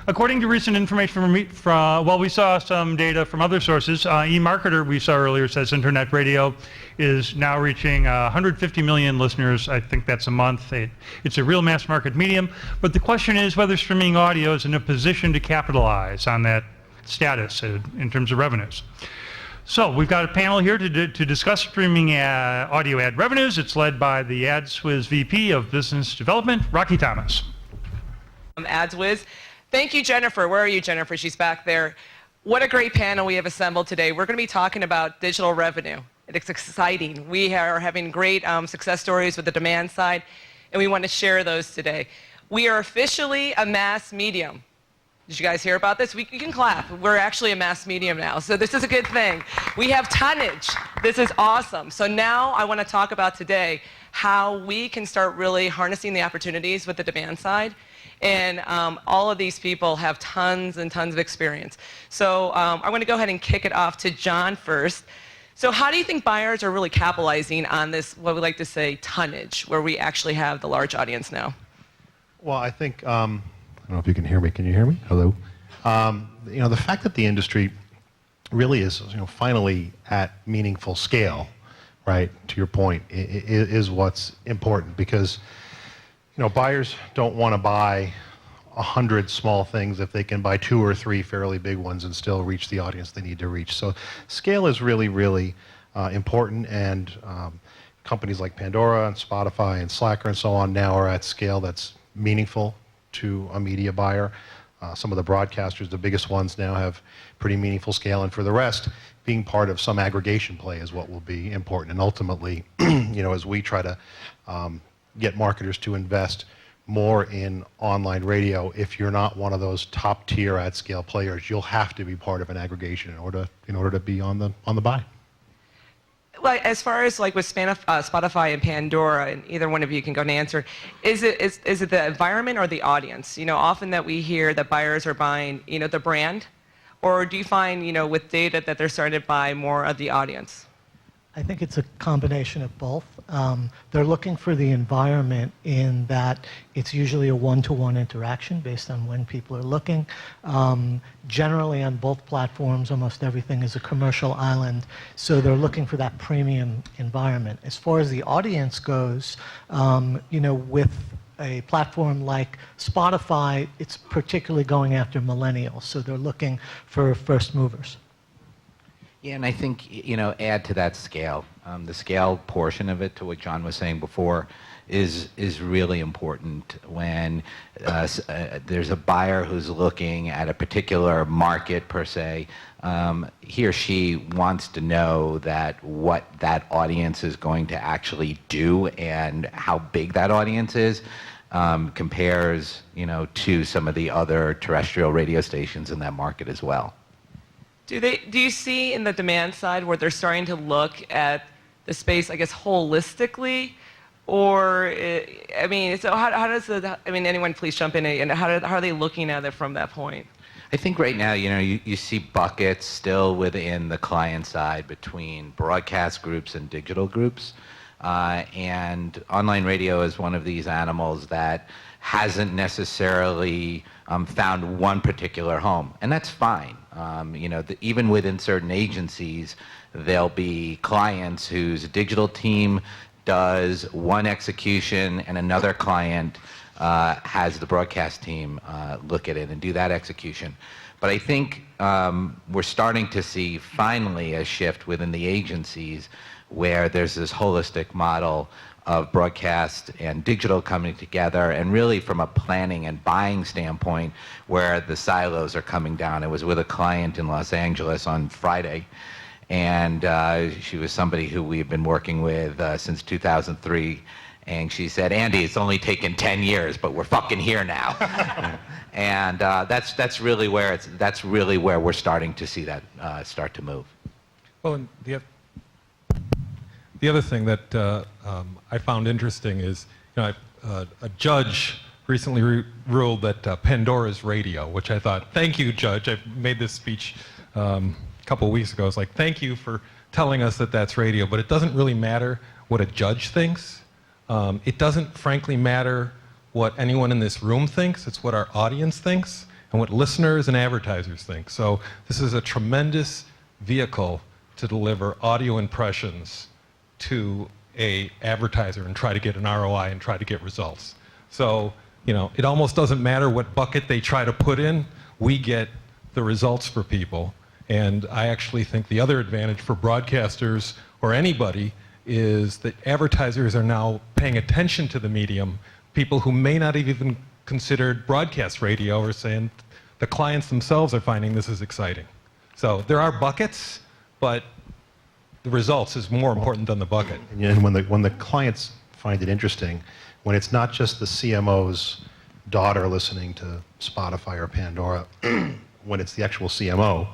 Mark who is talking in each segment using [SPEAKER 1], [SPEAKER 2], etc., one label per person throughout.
[SPEAKER 1] According to recent information well, we saw some data from other sources. eMarketer, we saw earlier, says internet radio is now reaching 150 million listeners. I think that's a month. It's a real mass market medium. But the question is whether streaming audio is in a position to capitalize on that status in terms of revenues. So we've got a panel here to discuss streaming audio ad revenues. It's led by the AdsWizz VP of Business Development, Rockie Thomas.
[SPEAKER 2] AdsWizz. Thank you, Jennifer. Where are you, Jennifer? She's back there. What a great panel we have assembled today. We're going to be talking about digital revenue. It's exciting. We are having great success stories with the demand side, and we want to share those today. We are officially a mass medium. Did you guys hear about this? You can clap. We're actually a mass medium now, so this is a good thing. We have tonnage. This is awesome. So now I want to talk about today how we can start really harnessing the opportunities with the demand side. And all of these people have tons and tons of experience. So I want to go ahead and kick it off to John first. So how do you think buyers are really capitalizing on this, what we like to say, tonnage, where we actually have the large audience now?
[SPEAKER 3] Well, I think, I don't know if you can hear me. Can you hear me? Hello? The fact that the industry really is, finally at meaningful scale, right, to your point, is what's important, because buyers don't want to buy 100 small things if they can buy 2 or 3 fairly big ones and still reach the audience they need to reach. So scale is really, really important, and companies like Pandora and Spotify and Slacker and so on now are at scale that's meaningful to a media buyer. Some of the broadcasters, the biggest ones now, have pretty meaningful scale, and for the rest, being part of some aggregation play is what will be important. And ultimately, as we try to get marketers to invest more in online radio, if you're not one of those top tier at scale players, you'll have to be part of an aggregation in order to be on the buy.
[SPEAKER 2] Like, as far as like with Spotify and Pandora, and either one of you can go and answer, is it the environment or the audience? Often that we hear that buyers are buying, the brand, or do you find, with data that they're starting to buy more of the audience?
[SPEAKER 4] I think it's a combination of both. They're looking for the environment in that it's usually a one-to-one interaction based on when people are looking. Generally on both platforms, almost everything is a commercial island, so they're looking for that premium environment. As far as the audience goes, with a platform like Spotify, it's particularly going after millennials, so they're looking for first movers.
[SPEAKER 5] Yeah, and I think, add to that scale. The scale portion of it, to what John was saying before, is really important when there's a buyer who's looking at a particular market, per se. He or she wants to know that what that audience is going to actually do and how big that audience is compares, to some of the other terrestrial radio stations in that market as well.
[SPEAKER 2] Do you see in the demand side where they're starting to look at the space, I guess, holistically? Or, so how does anyone please jump in, and how are they looking at it from that point?
[SPEAKER 5] I think right now, you see buckets still within the client side between broadcast groups and digital groups. And online radio is one of these animals that hasn't necessarily found one particular home, and that's fine. Even within certain agencies, there'll be clients whose digital team does one execution and another client has the broadcast team look at it and do that execution. But I think we're starting to see finally a shift within the agencies where there's this holistic model of broadcast and digital coming together, and really from a planning and buying standpoint where the silos are coming down. I was with a client in Los Angeles on Friday, and she was somebody who we've been working with since 2003, and she said, "Andy, it's only taken 10 years, but we're fucking here now." And that's really where we're starting to see that start to move.
[SPEAKER 6] Well, and the other thing that I found interesting is, a judge recently ruled that Pandora's radio, which I thought, thank you, Judge. I made this speech a couple of weeks ago. It's like, thank you for telling us that that's radio, but it doesn't really matter what a judge thinks. It doesn't, frankly, matter what anyone in this room thinks. It's what our audience thinks. and what listeners and advertisers think. So this is a tremendous vehicle to deliver audio impressions to a advertiser and try to get an ROI and try to get results. So, you know, it almost doesn't matter what bucket they try to put in, we get the results for people. And I actually think the other advantage for broadcasters or anybody is that advertisers are now paying attention to the medium. People who may not have even considered broadcast radio are saying the clients themselves are finding this is exciting. So there are buckets, but the results is more important than the bucket.
[SPEAKER 3] And when the clients find it interesting, when it's not just the CMO's daughter listening to Spotify or Pandora, when it's the actual CMO,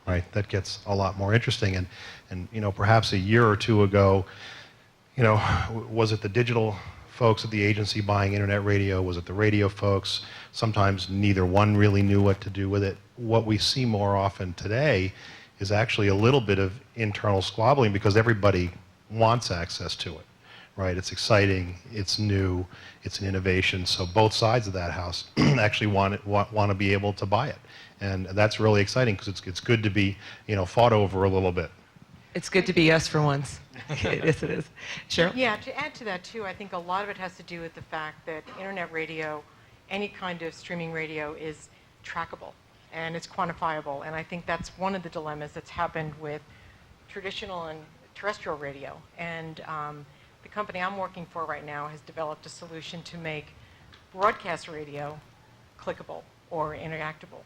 [SPEAKER 3] right, that gets a lot more interesting. And you know, perhaps a year or two ago, you know, was it the digital folks at the agency buying internet radio? Was it the radio folks? Sometimes neither one really knew what to do with it. What we see more often today is actually a little bit of internal squabbling because everybody wants access to it, right? It's exciting, it's new, it's an innovation. So both sides of that house actually want to be able to buy it. And that's really exciting because it's good to be, you know, fought over a little bit.
[SPEAKER 2] It's good to be yes for once. Yes, it is. Cheryl?
[SPEAKER 7] Yeah, to add to that too, I think a lot of it has to do with the fact that internet radio, any kind of streaming radio, is trackable and it's quantifiable. And I think that's one of the dilemmas that's happened with traditional and terrestrial radio. And the company I'm working for right now has developed a solution to make broadcast radio clickable or interactable.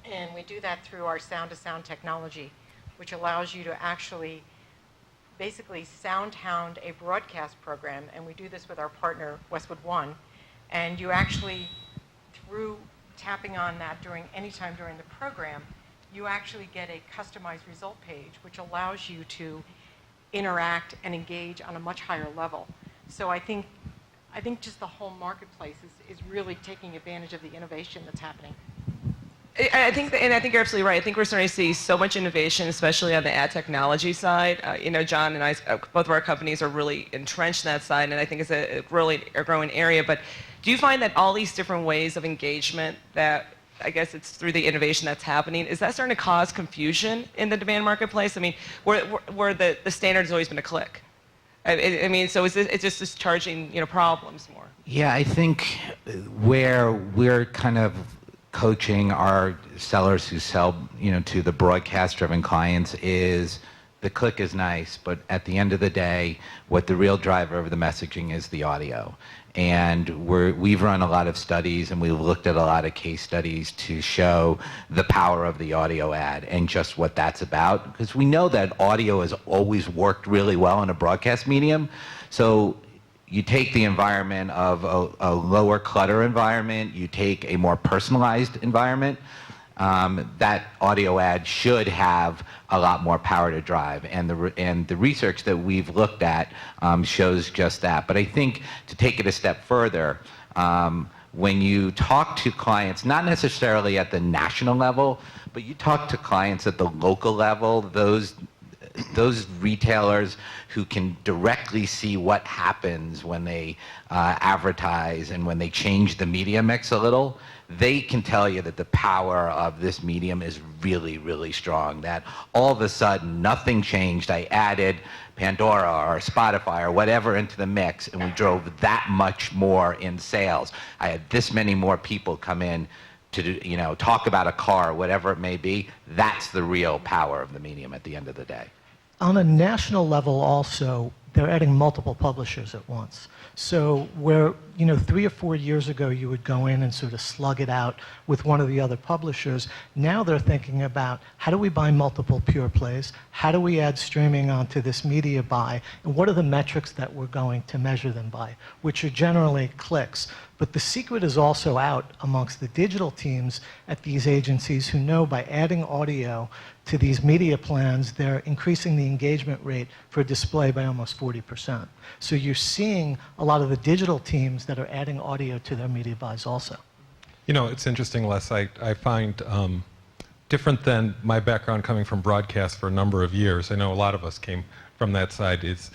[SPEAKER 7] And we do that through our sound-to-sound technology, which allows you to actually basically SoundHound a broadcast program, and we do this with our partner Westwood One, and you actually, through tapping on that any time during the program, you actually get a customized result page, which allows you to interact and engage on a much higher level. So I think just the whole marketplace is really taking advantage of the innovation that's happening.
[SPEAKER 2] I think you're absolutely right. I think we're starting to see so much innovation, especially on the ad technology side. You know, John and I, both of our companies are really entrenched in that side, and I think it's a really growing area. But do you find that all these different ways of engagement that, I guess it's through the innovation that's happening, is that starting to cause confusion in the demand marketplace? I mean, where the standard has always been a click. I mean, so it's just charging, you know, problems more.
[SPEAKER 5] Yeah, I think where we're kind of coaching our sellers who sell, you know, to the broadcast-driven clients is the click is nice, but at the end of the day, what the real driver of the messaging is the audio. And we've run a lot of studies and we've looked at a lot of case studies to show the power of the audio ad and just what that's about. Because we know that audio has always worked really well in a broadcast medium. So you take the environment of a lower clutter environment, you take a more personalized environment, that audio ad should have a lot more power to drive. And the research that we've looked at shows just that. But I think to take it a step further, when you talk to clients, not necessarily at the national level, but you talk to clients at the local level, those retailers who can directly see what happens when they advertise and when they change the media mix a little, they can tell you that the power of this medium is really, really strong. That all of a sudden, nothing changed. I added Pandora or Spotify or whatever into the mix, and we drove that much more in sales. I had this many more people come in to, you know, talk about a car, whatever it may be. That's the real power of the medium at the end of the day.
[SPEAKER 4] On a national level also, they're adding multiple publishers at once. So where, you know, 3 or 4 years ago you would go in and sort of slug it out with one of the other publishers, now they're thinking about how do we buy multiple pure plays, how do we add streaming onto this media buy, and what are the metrics that we're going to measure them by, which are generally clicks. But the secret is also out amongst the digital teams at these agencies who know by adding audio to these media plans, they're increasing the engagement rate for display by almost 40%. So you're seeing a lot of the digital teams that are adding audio to their media buys also.
[SPEAKER 6] You know, it's interesting, Les, I find different than my background coming from broadcast for a number of years. I know a lot of us came from that side. It's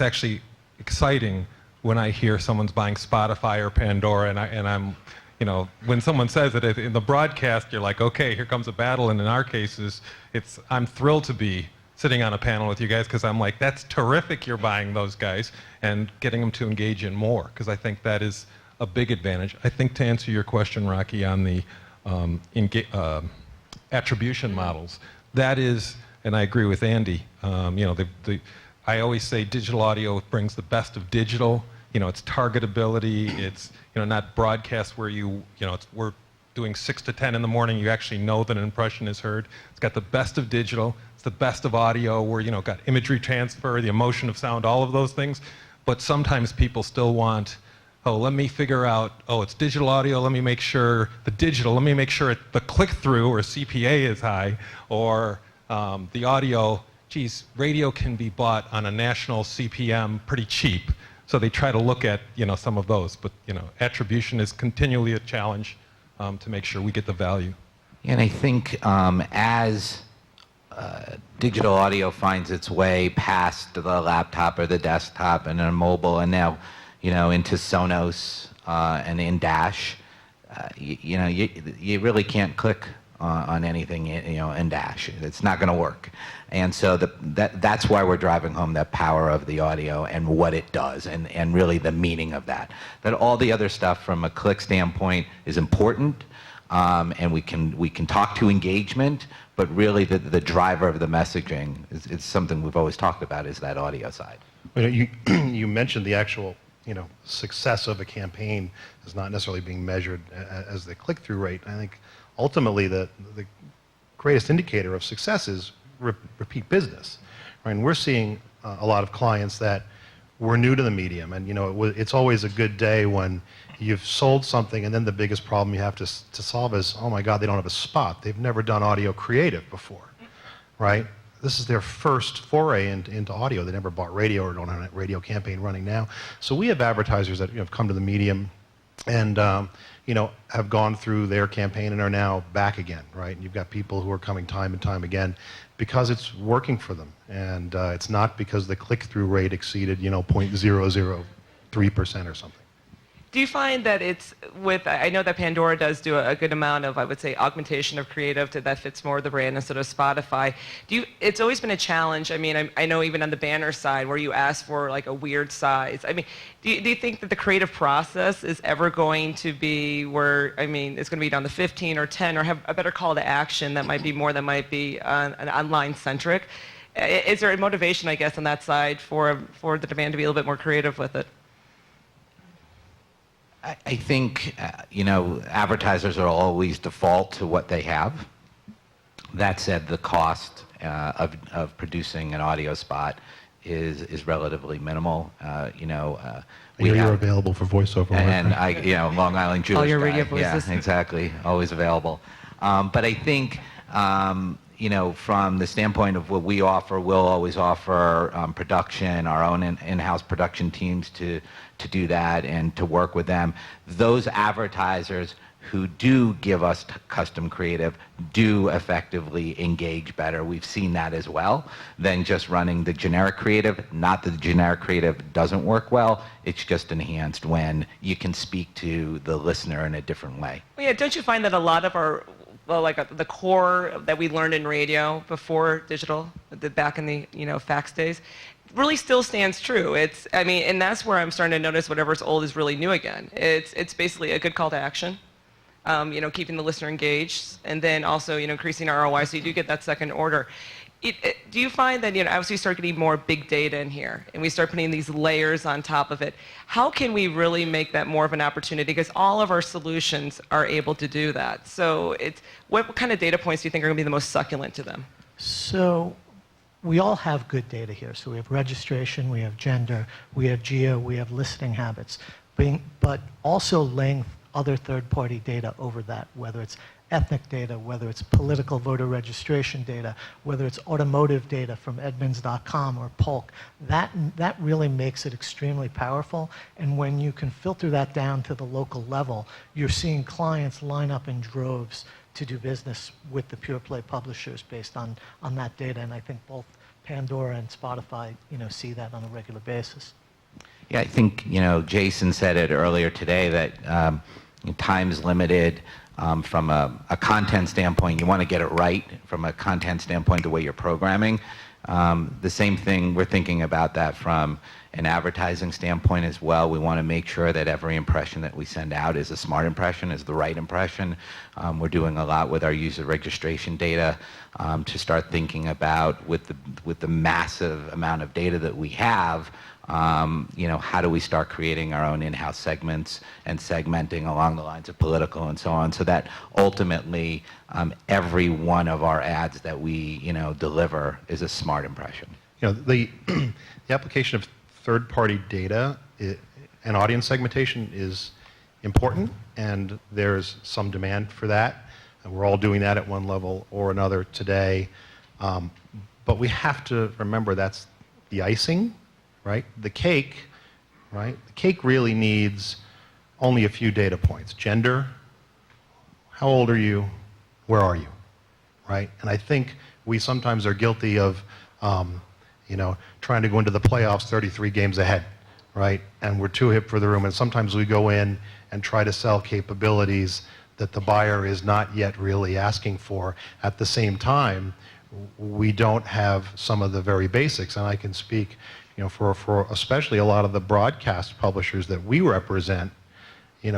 [SPEAKER 6] actually exciting when I hear someone's buying Spotify or Pandora and I'm, you know, when someone says it in the broadcast, you're like, okay, here comes a battle. And in our cases, I'm thrilled to be sitting on a panel with you guys because I'm like, that's terrific you're buying those guys and getting them to engage in more, because I think that is a big advantage. I think to answer your question, Rockie, on the attribution models, that is, and I agree with Andy, you know, I always say digital audio brings the best of digital. You know, it's targetability, it's, you know, not broadcast where we're doing 6 to 10 in the morning, you actually know that an impression is heard. It's got the best of digital, it's the best of audio, where, you know, got imagery transfer, the emotion of sound, all of those things. But sometimes people still want, oh, let me figure out, oh, it's digital audio, let me make sure the click-through or CPA is high, or the audio, geez, radio can be bought on a national CPM pretty cheap. So they try to look at, you know, some of those, but, you know, attribution is continually a challenge to make sure we get the value.
[SPEAKER 5] And I think as digital audio finds its way past the laptop or the desktop and a mobile, and now, you know, into Sonos and in Dash, you know, you really can't click on anything, you know, in Dash. It's not going to work. And so that's why we're driving home the power of the audio and what it does, and really the meaning of that. That all the other stuff from a click standpoint is important, and we can talk to engagement, but really the driver of the messaging is something we've always talked about, is that audio side.
[SPEAKER 3] You know, you mentioned the actual, you know, success of a campaign is not necessarily being measured as the click-through rate. I think ultimately the greatest indicator of success is repeat business, right? And we're seeing a lot of clients that were new to the medium, and, you know, it's always a good day when you've sold something, and then the biggest problem you have to solve is, oh my God, they don't have a spot. They've never done audio creative before, right? This is their first foray into audio. They never bought radio or don't have a radio campaign running now. So we have advertisers that, you know, have come to the medium and you know, have gone through their campaign and are now back again, right? And you've got people who are coming time and time again because it's working for them, and it's not because the click-through rate exceeded, you know, 0.003% or something.
[SPEAKER 2] Do you find that it's with, I know that Pandora does do a good amount of, I would say, augmentation of creative that fits more of the brand instead of Spotify. It's always been a challenge. I mean, I know even on the banner side where you ask for like a weird size. I mean, do you think that the creative process is ever going to be where, I mean, it's going to be down to 15 or 10 or have a better call to action that might be more than might be an online centric? Is there a motivation, I guess, on that side for the demand to be a little bit more creative with it?
[SPEAKER 5] I think, you know, advertisers are always default to what they have. That said, the cost of producing an audio spot is relatively minimal. You know,
[SPEAKER 3] you're available for voiceover.
[SPEAKER 5] And you know, Long Island Jewish
[SPEAKER 2] all your
[SPEAKER 5] guy.
[SPEAKER 2] radio voices.
[SPEAKER 5] Yeah, exactly, always available. But I think, you know, from the standpoint of what we offer, we'll always offer production, our own in-house production teams to do that and to work with them. Those advertisers who do give us custom creative do effectively engage better. We've seen that as well than just running the generic creative. Not that the generic creative doesn't work well, it's just enhanced when you can speak to the listener in a different way.
[SPEAKER 2] Well, yeah, don't you find that a lot of our, well, like the core that we learned in radio before digital, back in the, you know, fax days, really still stands true. It's, I mean, and that's where I'm starting to notice whatever's old is really new again. It's basically a good call to action. You know, keeping the listener engaged, and then also, you know, increasing ROI, so you do get that second order. Do you find that, you know, as we start getting more big data in here, and we start putting these layers on top of it, how can we really make that more of an opportunity? Because all of our solutions are able to do that. So what kind of data points do you think are going to be the most succulent to them?
[SPEAKER 4] So we all have good data here. So we have registration, we have gender, we have geo, we have listening habits, but also laying other third-party data over that, whether it's ethnic data, whether it's political voter registration data, whether it's automotive data from Edmunds.com or Polk. That really makes it extremely powerful. And when you can filter that down to the local level, you're seeing clients line up in droves to do business with the pure play publishers based on that data. And I think both Pandora and Spotify, you know, see that on a regular basis.
[SPEAKER 5] Yeah, I think, you know, Jason said it earlier today that, time's limited. From a content standpoint, you want to get it right from a content standpoint, the way you're programming. The same thing, we're thinking about that from an advertising standpoint as well. We want to make sure that every impression that we send out is a smart impression, is the right impression. We're doing a lot with our user registration data to start thinking about, with the massive amount of data that we have, how do we start creating our own in-house segments and segmenting along the lines of political and so on, so that ultimately every one of our ads that we deliver is a smart impression.
[SPEAKER 3] The application of third-party data and audience segmentation is important, and there's some demand for that. And we're all doing that at one level or another today. But we have to remember that's the icing, right? The cake, right? The cake really needs only a few data points. Gender, how old are you, where are you, right? And I think we sometimes are guilty of trying to go into the playoffs 33 games ahead, right? And we're too hip for the room. And sometimes we go in and try to sell capabilities that the buyer is not yet really asking for. At the same time, we don't have some of the very basics. And I can speak, for especially a lot of the broadcast publishers that we represent,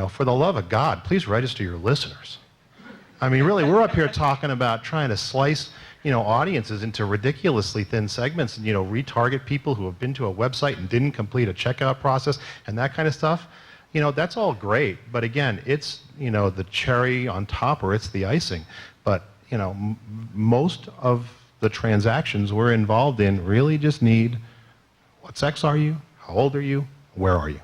[SPEAKER 3] for the love of God, please register your listeners. I mean, really, we're up here talking about trying to slice audiences into ridiculously thin segments and, retarget people who have been to a website and didn't complete a checkout process and that kind of stuff. That's all great. But again, it's, the cherry on top, or it's the icing. But, most of the transactions we're involved in really just need, what sex are you? How old are you? Where are you?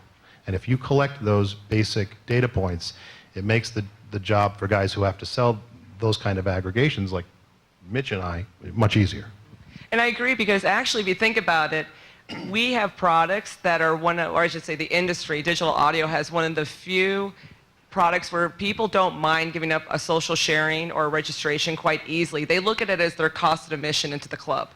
[SPEAKER 3] And if you collect those basic data points, it makes the job for guys who have to sell those kind of aggregations like Mitch and I much easier.
[SPEAKER 2] And I agree, because actually, if you think about it, we have products that are or I should say the industry, digital audio, has one of the few products where people don't mind giving up a social sharing or registration quite easily. They look at it as their cost of admission into the club.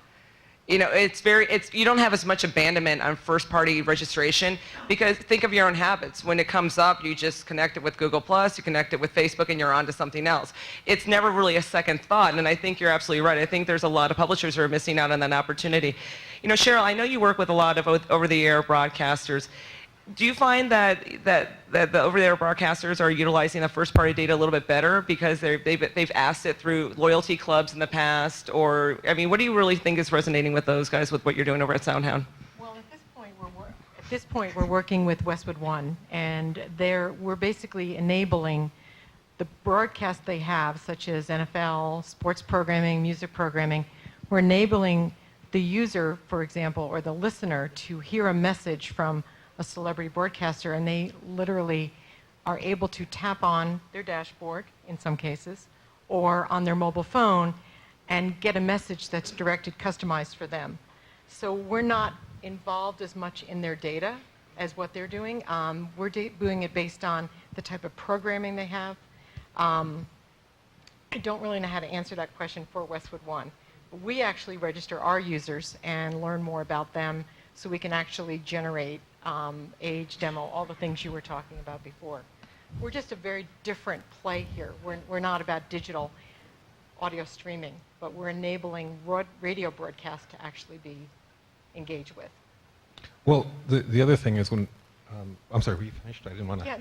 [SPEAKER 2] You don't have as much abandonment on first-party registration, because think of your own habits. When it comes up, you just connect it with Google+, you connect it with Facebook, and you're on to something else. It's never really a second thought, and I think you're absolutely right. I think there's a lot of publishers who are missing out on that opportunity. Cheryl, I know you work with a lot of over-the-air broadcasters. Do you find that the over-the-air broadcasters are utilizing the first-party data a little bit better because they've asked it through loyalty clubs in the past? Or, I mean, what do you really think is resonating with those guys with what you're doing over at SoundHound?
[SPEAKER 7] Well, at this point, we're working with Westwood One, and we're basically enabling the broadcast they have, such as NFL, sports programming, music programming. We're enabling the user, for example, or the listener, to hear a message from a celebrity broadcaster, and they literally are able to tap on their dashboard in some cases, or on their mobile phone, and get a message that's directed, customized for them. So we're not involved as much in their data as what they're doing. We're doing it based on the type of programming they have. I don't really know how to answer that question for Westwood One. We actually register our users and learn more about them, so we can actually generate age, demo, all the things you were talking about before. We're just a very different play here. We're not about digital audio streaming, but we're enabling radio broadcast to actually be engaged with.
[SPEAKER 6] Well, the other thing is when, I'm sorry, were you finished? I didn't want to.
[SPEAKER 7] Yeah,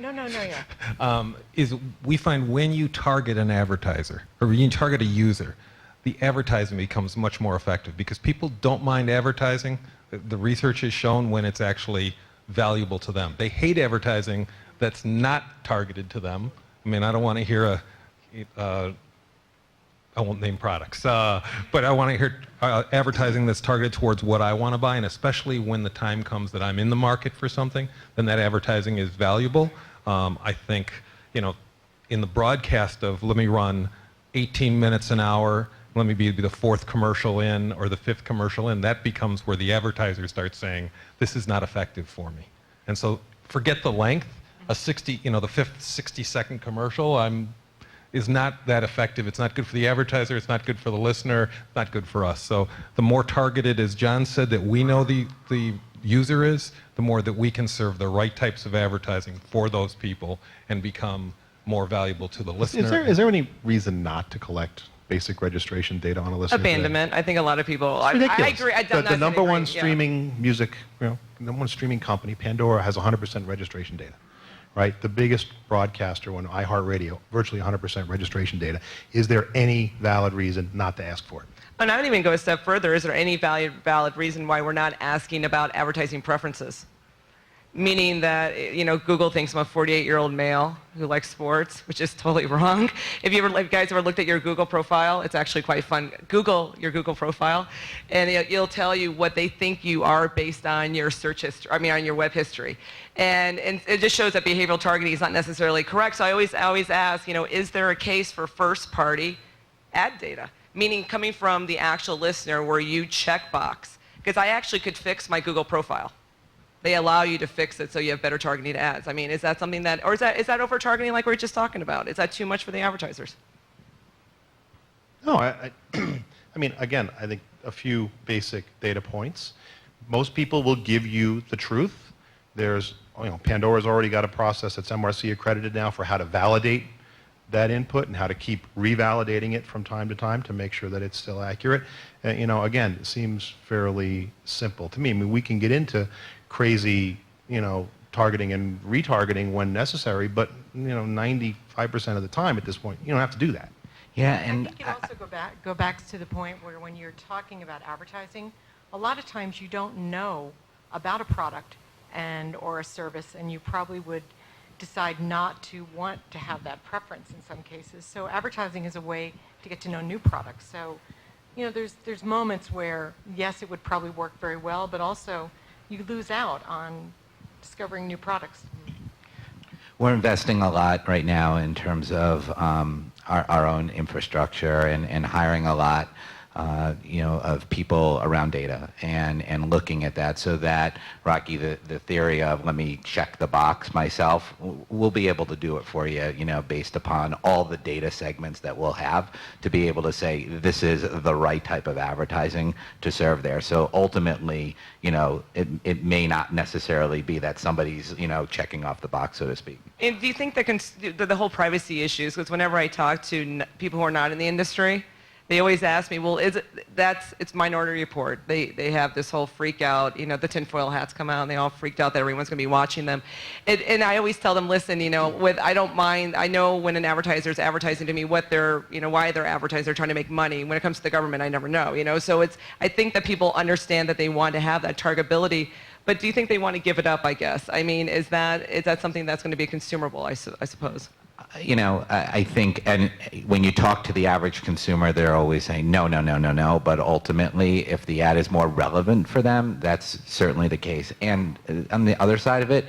[SPEAKER 7] no.
[SPEAKER 6] Is we find when you target an advertiser, or when you target a user, the advertising becomes much more effective, because people don't mind advertising. The research has shown when it's actually valuable to them. They hate advertising that's not targeted to them. I mean, I don't want to hear I won't name products, but I want to hear advertising that's targeted towards what I want to buy, and especially when the time comes that I'm in the market for something, then that advertising is valuable. I think, in the broadcast of, let me run 18 minutes an hour, let me be the fourth commercial in or the fifth commercial in, that becomes where the advertiser starts saying, this is not effective for me. And so forget the length. The fifth 60-second commercial is not that effective. It's not good for the advertiser. It's not good for the listener. It's not good for us. So the more targeted, as John said, that we know the user is, the more that we can serve the right types of advertising for those people and become more valuable to the listener.
[SPEAKER 3] Is there any reason not to collect basic registration data on a listener today?
[SPEAKER 2] Abandonment. I think a lot of people.
[SPEAKER 3] It's ridiculous.
[SPEAKER 2] I agree.
[SPEAKER 3] The number one
[SPEAKER 2] yeah.
[SPEAKER 3] streaming music, number one streaming company, Pandora, has 100% registration data, right? The biggest broadcaster, when iHeartRadio, virtually 100% registration data. Is there any valid reason not to ask for it?
[SPEAKER 2] And I would even go a step further. Is there any valid reason why we're not asking about advertising preferences? Meaning that, Google thinks I'm a 48-year-old male who likes sports, which is totally wrong. If you guys ever looked at your Google profile, it's actually quite fun. Google your Google profile, and it'll tell you what they think you are based on your search history, on your web history. And it just shows that behavioral targeting is not necessarily correct. So I always ask, is there a case for first-party ad data? Meaning coming from the actual listener where you checkbox. Because I actually could fix my Google profile. They allow you to fix it so you have better targeted ads. Is that something that, or is that over targeting like we were just talking about? Is that too much for the advertisers?
[SPEAKER 3] No, again, I think a few basic data points. Most people will give you the truth. There's, Pandora's already got a process that's MRC accredited now for how to validate that input and how to keep revalidating it from time to time to make sure that it's still accurate. Again, it seems fairly simple to me. We can get into crazy, targeting and retargeting when necessary, but 95% of the time at this point, you don't have to do that.
[SPEAKER 5] Yeah,
[SPEAKER 7] and I think it also go back to the point where when you're talking about advertising, a lot of times you don't know about a product or a service, and you probably would decide not to want to have that preference in some cases. So advertising is a way to get to know new products. So, there's moments where, yes, it would probably work very well, but also you lose out on discovering new products.
[SPEAKER 5] We're investing a lot right now in terms of our own infrastructure and hiring a lot of people around data and looking at that so that, Rockie, the theory of let me check the box myself, we'll be able to do it for you, based upon all the data segments that we'll have to be able to say this is the right type of advertising to serve there. So ultimately, it may not necessarily be that somebody's, checking off the box, so to speak.
[SPEAKER 2] And do you think the whole privacy issues, because whenever I talk to people who are not in the industry, they always ask me, well, it's Minority Report. They have this whole freak out, the tinfoil hats come out and they all freaked out that everyone's going to be watching them. And I always tell them, listen, I don't mind, I know when an advertiser is advertising to me what they're, why they're advertising, they're trying to make money. When it comes to the government, I never know, So I think that people understand that they want to have that targetability, but do you think they want to give it up, I guess? Is that something that's going to be consumable, I suppose?
[SPEAKER 5] I think, and when you talk to the average consumer, they're always saying, no, but ultimately, if the ad is more relevant for them, that's certainly the case. And on the other side of it,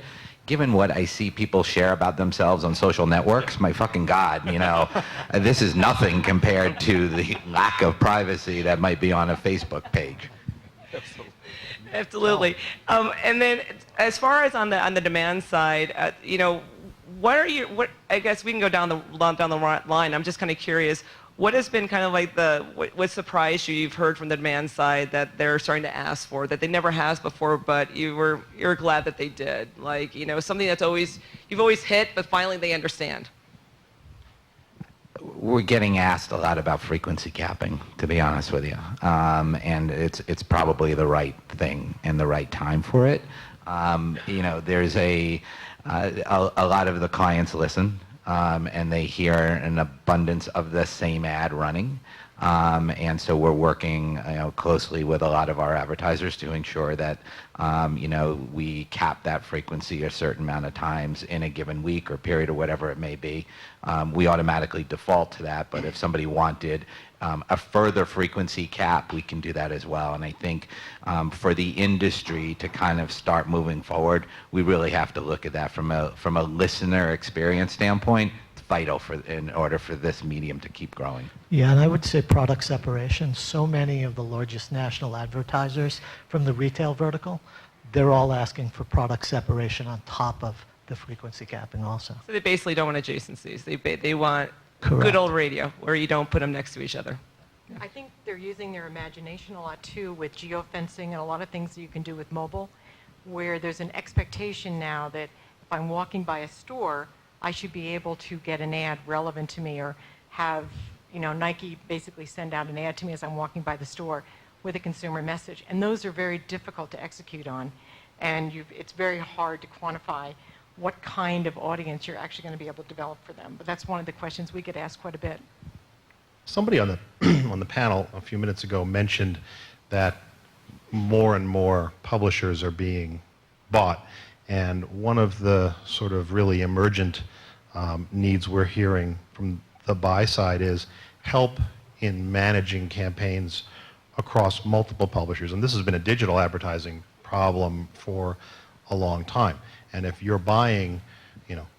[SPEAKER 5] given what I see people share about themselves on social networks, my fucking God, this is nothing compared to the lack of privacy that might be on a Facebook page.
[SPEAKER 2] Absolutely. And then as far as on the demand side, what I guess we can go down the line. I'm just kind of curious, what has been kind of like what surprised you've heard from the demand side that they're starting to ask for that they never has before, but you're glad that they did, something that's you've always hit, but finally they understand.
[SPEAKER 5] We're getting asked a lot about frequency capping, to be honest with you, and it's probably the right thing and the right time for it. There's a lot of the clients listen, and they hear an abundance of the same ad running. And so we're working closely with a lot of our advertisers to ensure that we cap that frequency a certain amount of times in a given week or period or whatever it may be. We automatically default to that, but if somebody wanted a further frequency cap, we can do that as well. And I think for the industry to kind of start moving forward, we really have to look at that from a listener experience standpoint. It's vital in order for this medium to keep growing.
[SPEAKER 4] Yeah, and I would say product separation. So many of the largest national advertisers from the retail vertical, they're all asking for product separation on top of the frequency capping also.
[SPEAKER 2] So they basically don't want adjacencies. They want
[SPEAKER 4] Correct.
[SPEAKER 2] Good old radio where you don't put them next to each other.
[SPEAKER 7] Yeah. I think they're using their imagination a lot too with geofencing and a lot of things that you can do with mobile, where there's an expectation now that if I'm walking by a store, I should be able to get an ad relevant to me, or have, Nike basically send out an ad to me as I'm walking by the store with a consumer message. And those are very difficult to execute on. And it's very hard to quantify what kind of audience you're actually going to be able to develop for them. But that's one of the questions we get asked quite a bit.
[SPEAKER 3] Somebody on the on the panel a few minutes ago mentioned that more and more publishers are being bought, and one of the sort of really emergent needs we're hearing from the buy side is help in managing campaigns across multiple publishers. And this has been a digital advertising problem for a long time. And if you're buying,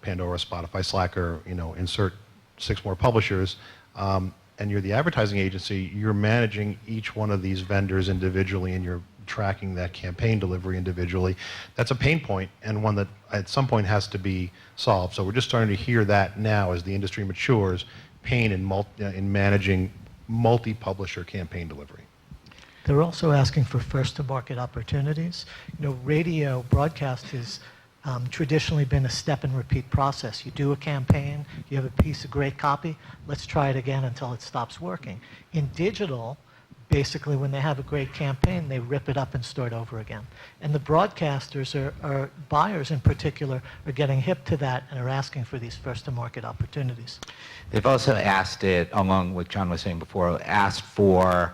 [SPEAKER 3] Pandora, Spotify, Slacker, insert 6 more publishers, and you're the advertising agency, you're managing each one of these vendors individually, and you're tracking that campaign delivery individually. That's a pain point, and one that at some point has to be solved. So we're just starting to hear that now as the industry matures, pain in managing multi-publisher campaign delivery.
[SPEAKER 4] They're also asking for first-to-market opportunities. Radio broadcast has traditionally been a step-and-repeat process. You do a campaign, you have a piece of great copy, let's try it again until it stops working. In digital, basically when they have a great campaign, they rip it up and start over again. And the broadcasters, or buyers in particular, are getting hip to that and are asking for these first-to-market opportunities.
[SPEAKER 5] They've also asked it, along with John was saying before, asked for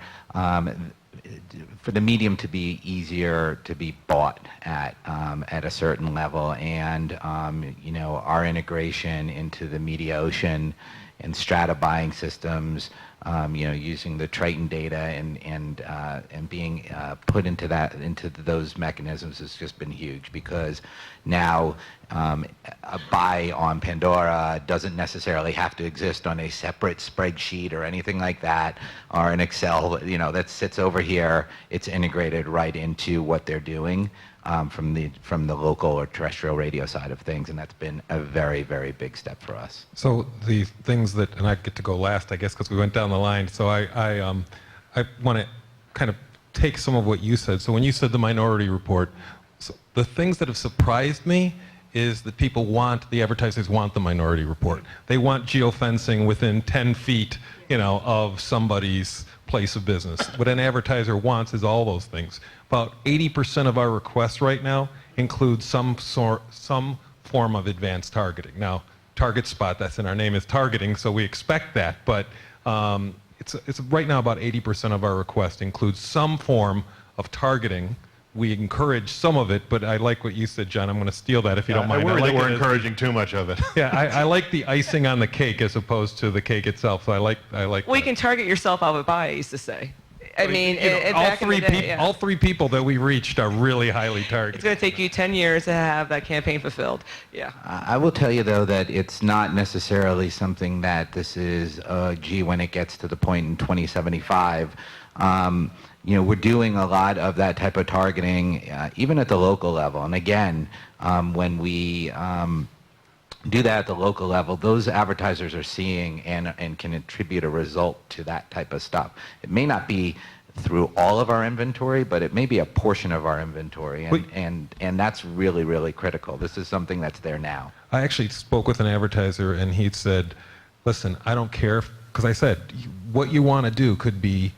[SPEAKER 5] the medium to be easier to be bought at a certain level, and our integration into the media ocean and strata buying systems, using the Triton data and being put into those mechanisms has just been huge, because now a buy on Pandora doesn't necessarily have to exist on a separate spreadsheet or anything like that, or an Excel, that sits over here. It's integrated right into what they're doing from the local or terrestrial radio side of things, and that's been a very, very big step for us.
[SPEAKER 6] So the things that, and I get to go last, I guess, because we went down the line. So I want to kind of take some of what you said. So when you said the Minority Report, so the things that have surprised me is that the advertisers want the Minority Report. They want geofencing within 10 feet, of somebody's place of business. What an advertiser wants is all those things. About 80% of our requests right now include some form of advanced targeting. Now, Targetspot, that's in our name, is targeting, so we expect that, but it's right now about 80% of our requests include some form of targeting. We encourage some of it, but I like what you said, John. I'm going to steal that if you don't mind.
[SPEAKER 3] I worry that we're
[SPEAKER 6] encouraging
[SPEAKER 3] too much of it.
[SPEAKER 6] Yeah, I like the icing on the cake as opposed to the cake itself. So I like.
[SPEAKER 2] Well,
[SPEAKER 6] that.
[SPEAKER 2] you can target yourself out of buy, I used to say. I mean,
[SPEAKER 6] all three people that we reached are really highly targeted.
[SPEAKER 2] It's going to take you 10 years to have that campaign fulfilled. Yeah.
[SPEAKER 5] I will tell you, though, that it's not necessarily something that this is, when it gets to the point in 2075. We're doing a lot of that type of targeting, even at the local level. And again, when we do that at the local level, those advertisers are seeing and can attribute a result to that type of stuff. It may not be through all of our inventory, but it may be a portion of our inventory, and that's really, really critical. This is something that's there now.
[SPEAKER 6] I actually spoke with an advertiser, and he said, listen, I don't care, because I said, what you want to do could be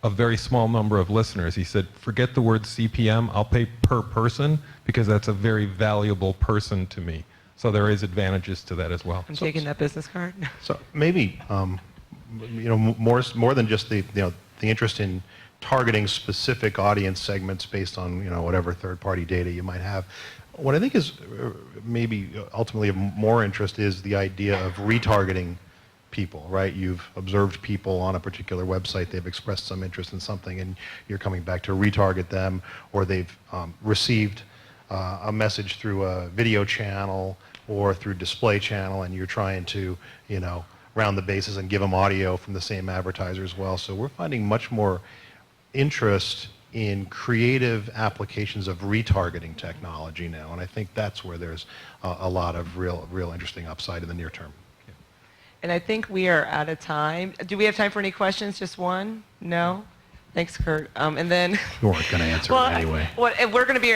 [SPEAKER 6] a very small number of listeners. He said, forget the word CPM, I'll pay per person, because that's a very valuable person to me. So there is advantages to that as well.
[SPEAKER 2] I'm taking that business card.
[SPEAKER 3] So maybe, more than just the interest in targeting specific audience segments based on, whatever third-party data you might have. What I think is maybe ultimately of more interest is the idea of retargeting people, right? You've observed people on a particular website, they've expressed some interest in something, and you're coming back to retarget them, or they've received a message through a video channel or through display channel, and you're trying to, round the bases and give them audio from the same advertiser as well. So we're finding much more interest in creative applications of retargeting technology now, and I think that's where there's a lot of real interesting upside in the near term.
[SPEAKER 2] And I think we are out of time. Do we have time for any questions? Just one? No? Thanks, Kurt. And then
[SPEAKER 3] You weren't going to answer it anyway.
[SPEAKER 2] We're going to be.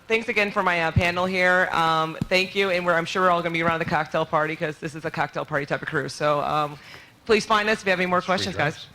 [SPEAKER 2] Thanks again for my panel here. Thank you, and I'm sure we're all going to be around the cocktail party because this is a cocktail party type of cruise. So please find us if you have any more questions, guys.